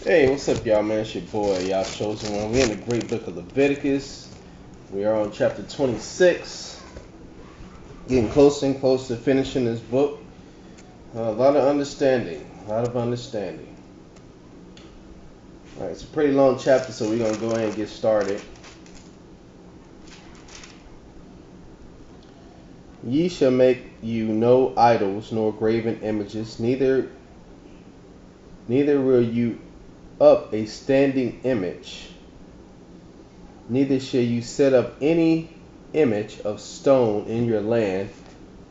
Hey, what's up, y'all, man? It's your boy, y'all chosen one. We're in the great book of Leviticus. We are on chapter 26. Getting closer and closer to finishing this book. A lot of understanding. A lot of understanding. Alright, it's a pretty long chapter, so we're going to go ahead and get started. Ye shall make you no idols, nor graven images, neither will you up a standing image, neither shall you set up any image of stone in your land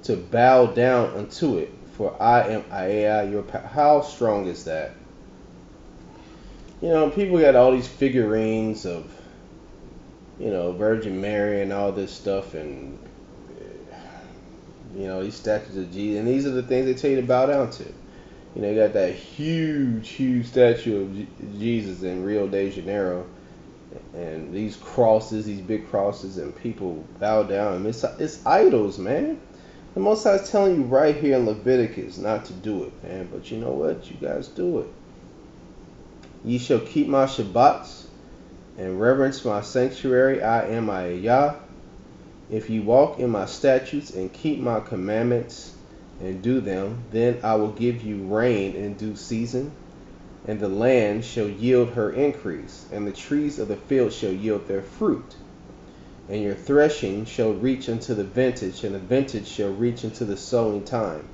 to bow down unto it, for I am Ai your power. How strong is that? You know, people got all these figurines of, Virgin Mary and all this stuff, and these statues of Jesus, and these are the things they tell you to bow down to. You got that huge statue of Jesus in Rio de Janeiro, and these crosses, these big crosses, and people bow down. I mean, it's idols, man. The Most High is telling you right here in Leviticus not to do it, man. But you know what? You guys do it. Ye shall keep my Shabbats and reverence my sanctuary. I am Yah. If ye walk in my statutes and keep my commandments and do them, then I will give you rain in due season, and the land shall yield her increase, and the trees of the field shall yield their fruit. And your threshing shall reach unto the vintage, and the vintage shall reach into the sowing time.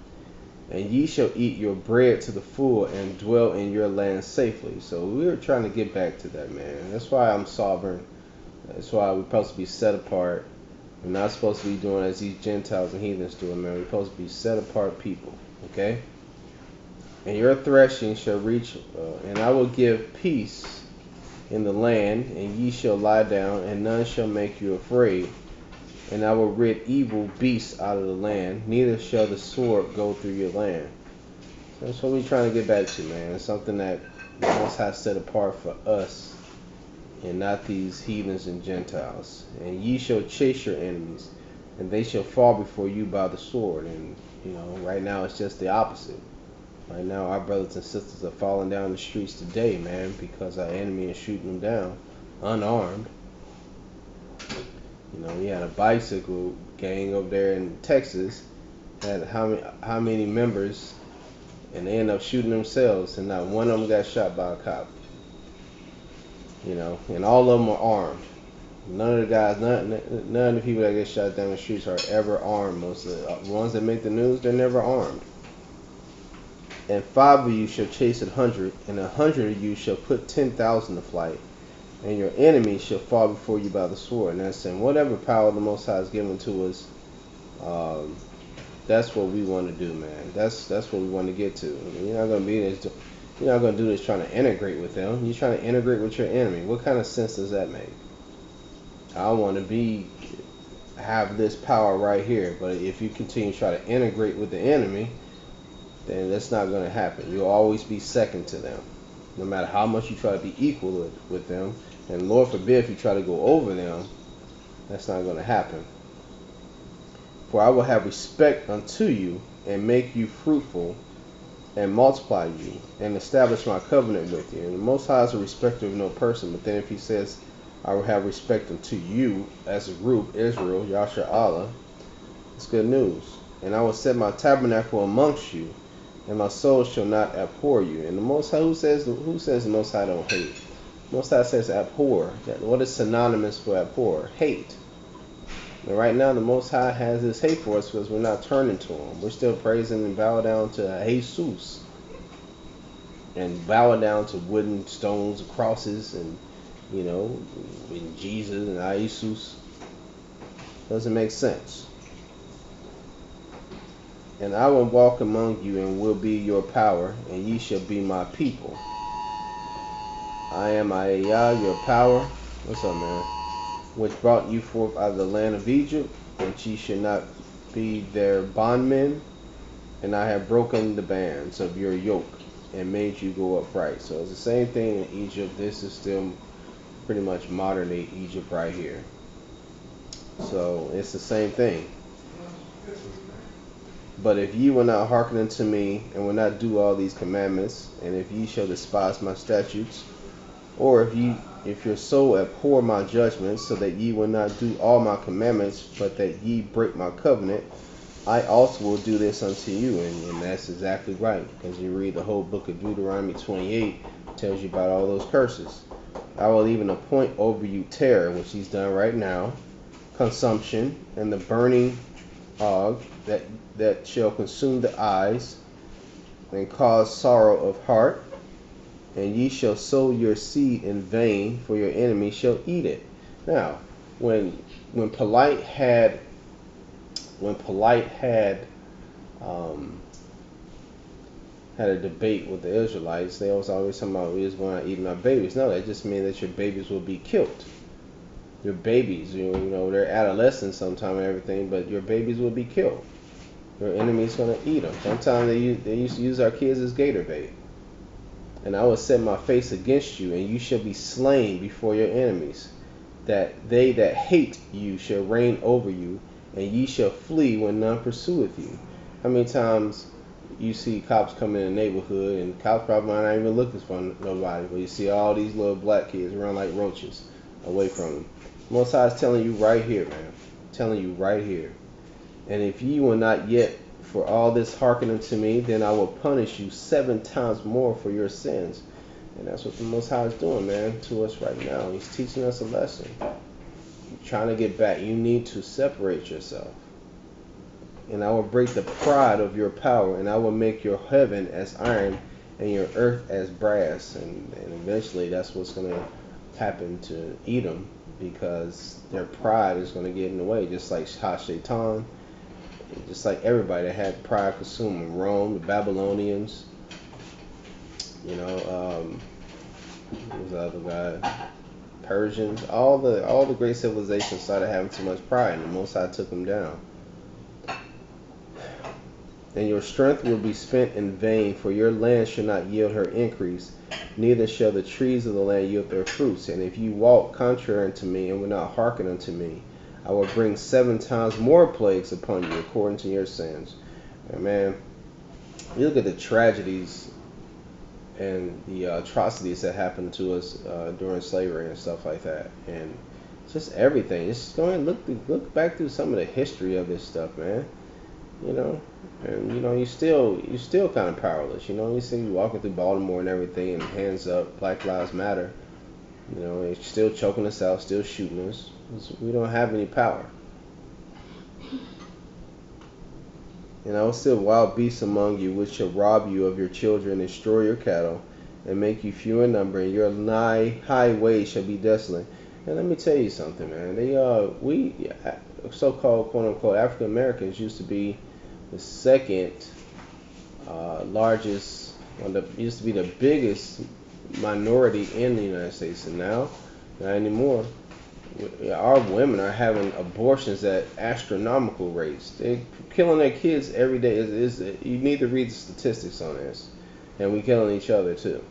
And ye shall eat your bread to the full, and dwell in your land safely. So we're trying to get back to that, man. That's why I'm sovereign. That's why we're supposed to be set apart. We're not supposed to be doing as these Gentiles and heathens do, man. We're supposed to be set apart people, okay? And your threshing shall reach, and I will give peace in the land, and ye shall lie down, and none shall make you afraid. And I will rid evil beasts out of the land, neither shall the sword go through your land. So that's what we're trying to get back to, man. It's something that the Most High set apart for us, and not these heathens and Gentiles. And ye shall chase your enemies, and they shall fall before you by the sword. And right now it's just the opposite. Right now our brothers and sisters are falling down the streets today, man, because our enemy is shooting them down, unarmed. We had a bicycle gang over there in Texas, had how many members, and they ended up shooting themselves, and not one of them got shot by a cop. And all of them are armed. None of the guys, none of the people that get shot down the streets are ever armed. Most of the ones that make the news, they're never armed. And 5 of you shall chase 100, and 100 of you shall put 10,000 to flight, and your enemy shall fall before you by the sword. And that's saying whatever power the Most High has given to us, that's what we want to do, man. That's what we want to get to. You're not gonna you're not gonna do this trying to integrate with them. You're trying to integrate with your enemy. What kind of sense does that make? I want to have this power right here, but if you continue to try to integrate with the enemy, then that's not going to happen. You'll always be second to them, no matter how much you try to be equal with them. And Lord forbid if you try to go over them, that's not going to happen. For I will have respect unto you, and make you fruitful, and multiply you, and establish my covenant with you. And the Most High is a respecter of no person, but then if he says, I will have respect unto you as a group, Israel, Yasha Allah, it's good news. And I will set my tabernacle amongst you, and my soul shall not abhor you. And the Most High, who says the Most High don't hate? The Most High says abhor. What is synonymous for abhor? Hate. And right now the Most High has this hate for us because we're not turning to him. We're still praising and bowing down to Jesus, and bowing down to wooden stones, crosses, and in Jesus and Jesus. Doesn't make sense. And I will walk among you, and will be your power, and ye shall be my people. I am Yah, your power. What's up, man? Which brought you forth out of the land of Egypt, and ye shall not be their bondmen. And I have broken the bands of your yoke, and made you go upright. So it's the same thing in Egypt. This is still pretty much modern day Egypt right here. So it's the same thing. But if ye will not hearken unto me, and will not do all these commandments, and if ye shall despise my statutes, or if your soul abhor my judgments, so that ye will not do all my commandments, but that ye break my covenant, I also will do this unto you. And that's exactly right, because you read the whole book of Deuteronomy 28, it tells you about all those curses. I will even appoint over you terror, which he's done right now, consumption, and the burning og that shall consume the eyes, and cause sorrow of heart. And ye shall sow your seed in vain, for your enemy shall eat it. Now, when Polite had had a debate with the Israelites, they was always talking about we was going to eat our babies. No, that just means that your babies will be killed. Your babies, you know, they're adolescents sometime and everything, but your babies will be killed. Your enemy's going to eat them. Sometimes they used to use our kids as gator bait. And I will set my face against you, and you shall be slain before your enemies. That they that hate you shall reign over you, and ye shall flee when none pursueth you. How many times you see cops come in the neighborhood, and cops probably might not even looking for nobody, but you see all these little black kids run like roaches away from them. Most High is telling you right here, man. I'm telling you right here. And if ye will not yet for all this hearken unto me, then I will punish you 7 times more for your sins. And that's what the Most High is doing, man, to us right now. He's teaching us a lesson. You're trying to get back. You need to separate yourself. And I will break the pride of your power, and I will make your heaven as iron and your earth as brass. And eventually that's what's going to happen to Edom, because their pride is going to get in the way, just like Shaitan. Just like everybody that had pride consumed them. Rome, the Babylonians, you know, who's the other guy? Persians. All the great civilizations started having too much pride, and the Most High took them down. And your strength will be spent in vain, for your land shall not yield her increase, neither shall the trees of the land yield their fruits. And if you walk contrary unto me, and will not hearken unto me, I will bring 7 times more plagues upon you, according to your sins. And man, you look at the tragedies and the atrocities that happened to us during slavery and stuff like that, and just everything. Just go and look back through some of the history of this stuff, man. You know, and you know, you still kind of powerless. You know, you see you walking through Baltimore and everything, and hands up, Black Lives Matter. You know, they're still choking us out, still shooting us. We don't have any power. And I will still wild beasts among you, which shall rob you of your children, and destroy your cattle, and make you few in number, and your highways shall be desolate. And let me tell you something, man. We so-called quote unquote African Americans used to be the second largest, used to be the biggest minority in the United States, and now not anymore. Our women are having abortions at astronomical rates. They're killing their kids every day. You need to read the statistics on this. And we killing each other too.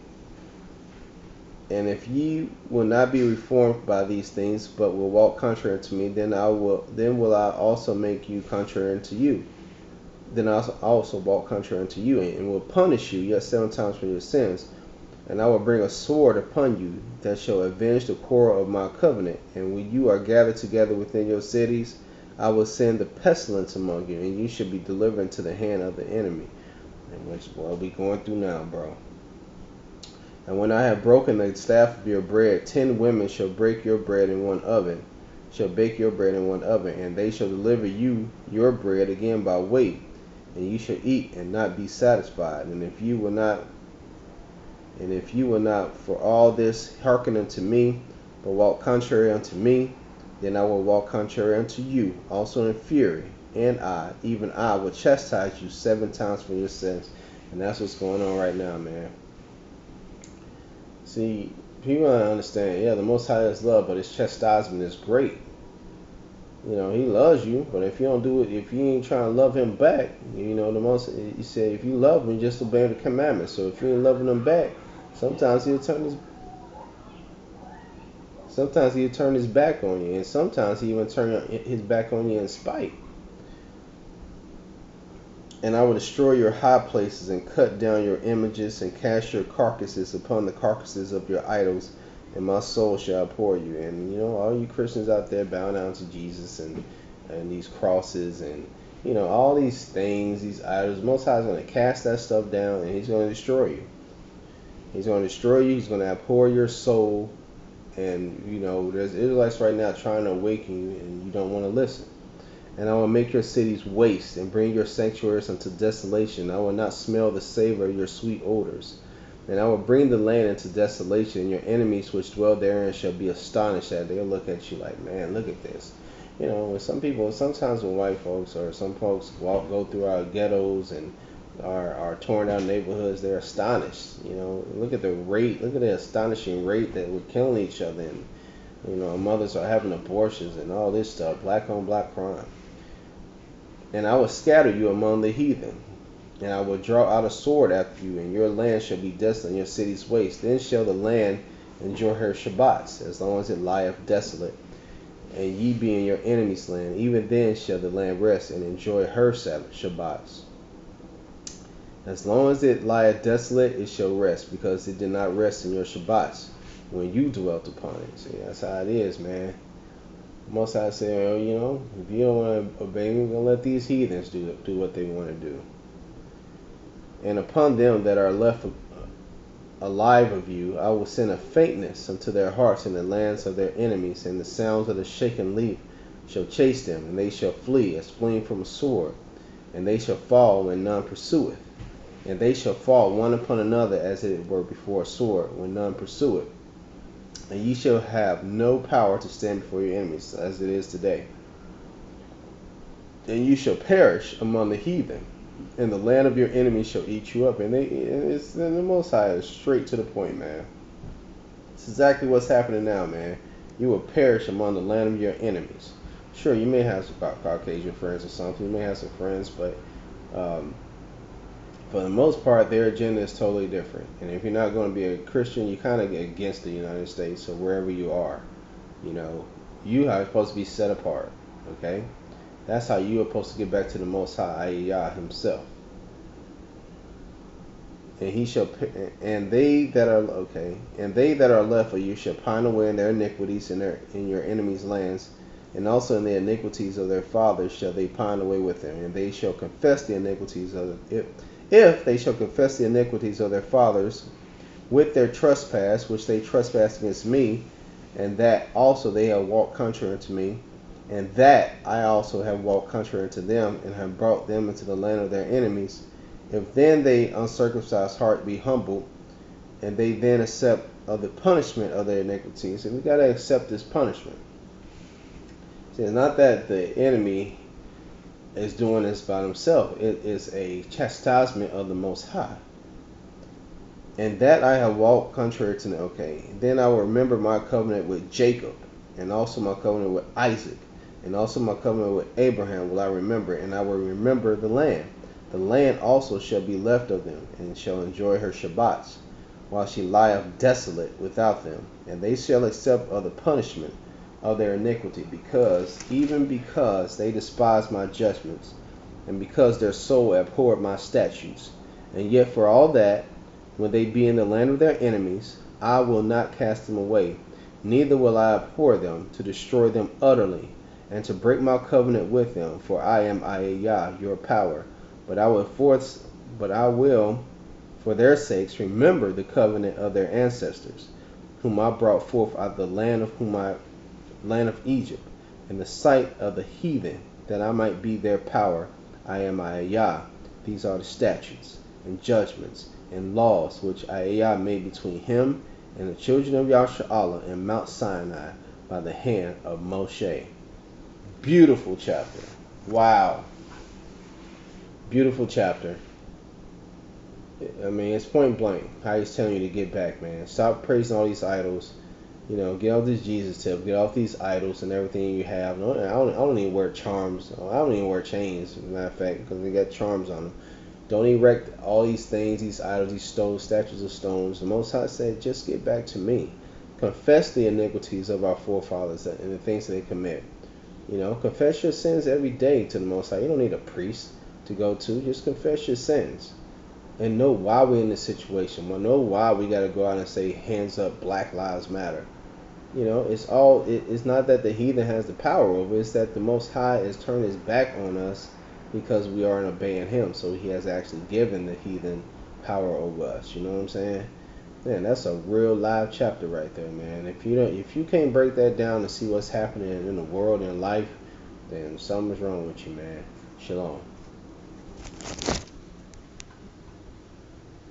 And if ye will not be reformed by these things, but will walk contrary to me, then will I also make you contrary unto you. Then I also walk contrary unto you, and will punish you yet 7 times for your sins. And I will bring a sword upon you that shall avenge the quarrel of my covenant. And when you are gathered together within your cities, I will send the pestilence among you, and you shall be delivered into the hand of the enemy. And which what we going through now, bro. And when I have broken the staff of your bread, 10 women shall bake your bread in one oven, and they shall deliver you your bread again by weight, and you shall eat and not be satisfied. And if you will not for all this hearken unto me, but walk contrary unto me, then I will walk contrary unto you, also in fury, and even I, will chastise you 7 times for your sins. And that's what's going on right now, man. See, people don't understand, the Most High is love, but his chastisement is great. You know, he loves you, but if you don't do it, if you ain't trying to love him back, you know, he said, if you love him, just obey the commandments. So if you ain't loving him back, sometimes he'll turn his back on you, and sometimes he even turn his back on you in spite. And I will destroy your high places and cut down your images and cast your carcasses upon the carcasses of your idols, and my soul shall abhor you. And all you Christians out there bowing down to Jesus and these crosses and all these things, these idols, Most High is going to cast that stuff down, and He's going to destroy you. He's going to destroy you. He's going to abhor your soul. And there's Israelites right now trying to awaken you, and you don't want to listen. And I will make your cities waste and bring your sanctuaries unto desolation. I will not smell the savor of your sweet odors. And I will bring the land into desolation, and your enemies which dwell therein shall be astonished at it. They'll look at you like, man, look at this. Sometimes when white folks or some folks go through our ghettos and our torn down neighborhoods, they're astonished. Look at the astonishing rate that we're killing each other, and mothers are having abortions and all this stuff, black on black crime. And I will scatter you among the heathen, and I will draw out a sword after you, and your land shall be desolate, and your cities waste. Then shall the land enjoy her Shabbats, as long as it lieth desolate, and ye be in your enemy's land. Even then shall the land rest, and enjoy her Shabbats. As long as it lieth desolate, it shall rest, because it did not rest in your Shabbats, when you dwelt upon it. See, that's how it is, man. Most I say, if you don't want to obey me, we're going to let these heathens do what they want to do. And upon them that are left alive of you, I will send a faintness unto their hearts in the lands of their enemies, and the sounds of the shaken leaf shall chase them, and they shall flee as fleeing from a sword, and they shall fall when none pursueth, and they shall fall one upon another as it were before a sword, when none pursueth. And ye shall have no power to stand before your enemies, as it is today. And you shall perish among the heathen, and the land of your enemies shall eat you up. And the Most High is straight to the point, man. It's exactly what's happening now, man. You will perish among the land of your enemies. Sure, you may have some Caucasian friends or something. You may have some friends, but for the most part, their agenda is totally different. And if you're not going to be a Christian, you kind of get against the United States or wherever you are. You are supposed to be set apart. Okay? That's how you are supposed to get back to the Most High, Yah Himself. And they that are left of you shall pine away in their iniquities in your enemies' lands, and also in the iniquities of their fathers shall they pine away with them, and they shall confess the iniquities of if they shall confess the iniquities of their fathers with their trespass, which they trespass against me, and that also they have walked contrary unto me, and that I also have walked contrary unto them, and have brought them into the land of their enemies. If then they uncircumcised heart be humbled, and they then accept of the punishment of their iniquities, and we got to accept this punishment. See, it's not that the enemy is doing this by himself. It is a chastisement of the Most High. And that I have walked contrary to them. Okay, then I will remember my covenant with Jacob, and also my covenant with Isaac, and also my covenant with Abraham will I remember, and I will remember the land. The land also shall be left of them, and shall enjoy her Shabbats, while she lieth desolate without them. And they shall accept of the punishment of their iniquity, because they despise my judgments, and because their soul abhorred my statutes. And yet for all that, when they be in the land of their enemies, I will not cast them away, neither will I abhor them, to destroy them utterly, and to break my covenant with them. For I am Yah, your power. But I will, for their sakes, remember the covenant of their ancestors, whom I brought forth out of the land of Egypt, in the sight of the heathen, that I might be their power. I am Yah. These are the statutes and judgments and laws which Yah made between him and the children of Yasharallah in Mount Sinai by the hand of Moshe. Beautiful chapter. Wow. Beautiful chapter. I mean, it's point blank how he's telling you to get back, man. Stop praising all these idols. Get off this Jesus tip. Get off these idols and everything you have. I don't even wear charms. I don't even wear chains, as a matter of fact, because they got charms on them. Don't erect all these things, these idols, these stones, statues of stones. The Most High said, just get back to me. Confess the iniquities of our forefathers and the things that they commit. Confess your sins every day to the Most High. You don't need a priest to go to. Just confess your sins and know why we're in this situation. Well, know why we got to go out and say, hands up, Black Lives Matter. It's not that the heathen has the power over. It's that the Most High has turned his back on us because we aren't obeying him. So he has actually given the heathen power over us. You know what I'm saying? Man, that's a real live chapter right there, man. If you can't break that down and see what's happening in the world and life, then something's wrong with you, man. Shalom.